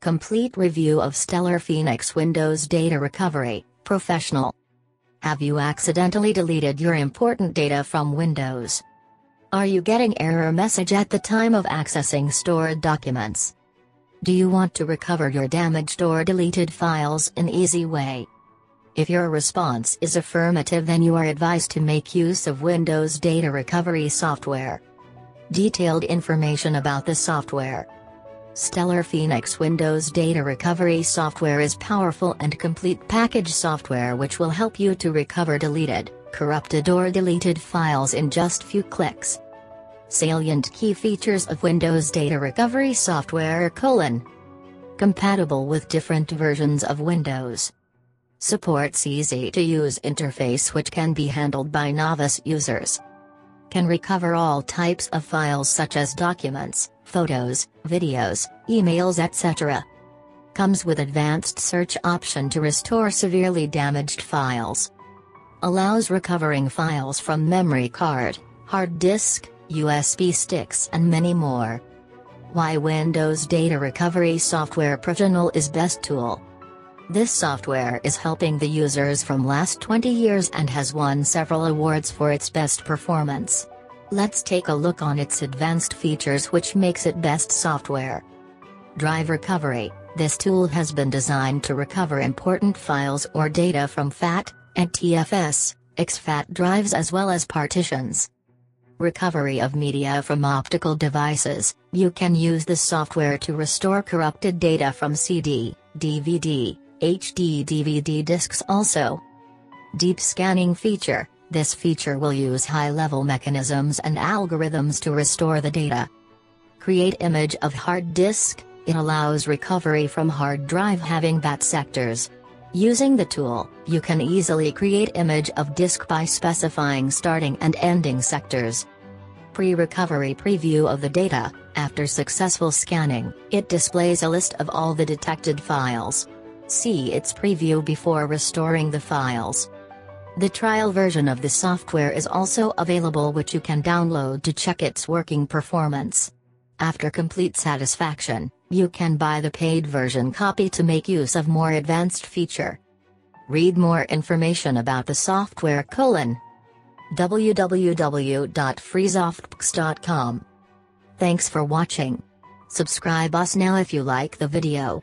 Complete review of Stellar Phoenix Windows Data Recovery, Professional. Have you accidentally deleted your important data from Windows? Are you getting error message at the time of accessing stored documents? Do you want to recover your damaged or deleted files in easy way? If your response is affirmative, then you are advised to make use of Windows Data Recovery software. Detailed information about the software. Stellar Phoenix Windows Data Recovery software is powerful and complete package software which will help you to recover deleted, corrupted or deleted files in just few clicks. Salient key features of Windows Data Recovery software: compatible with different versions of Windows. Supports easy-to-use interface which can be handled by novice users. Can recover all types of files such as documents, photos, videos, emails, etc. Comes with advanced search option to restore severely damaged files. Allows recovering files from memory card, hard disk, USB sticks and many more. Why Windows Data Recovery software professional is best tool. This software is helping the users from last 20 years and has won several awards for its best performance. Let's take a look on its advanced features which makes it best software. Drive Recovery. This tool has been designed to recover important files or data from FAT, NTFS, exFAT drives as well as partitions. Recovery of media from optical devices. You can use this software to restore corrupted data from CD, DVD, HD DVD discs also. Deep Scanning feature. This feature will use high-level mechanisms and algorithms to restore the data. Create image of hard disk. It allows recovery from hard drive having bad sectors. Using the tool, you can easily create image of disk by specifying starting and ending sectors. Pre-recovery preview of the data. After successful scanning, it displays a list of all the detected files. See its preview before restoring the files. The trial version of the software is also available which you can download to check its working performance. After complete satisfaction, you can buy the paid version copy to make use of more advanced feature. Read more information about the software: www.freesoftbooks.com. Thanks for watching. Subscribe us now if you like the video.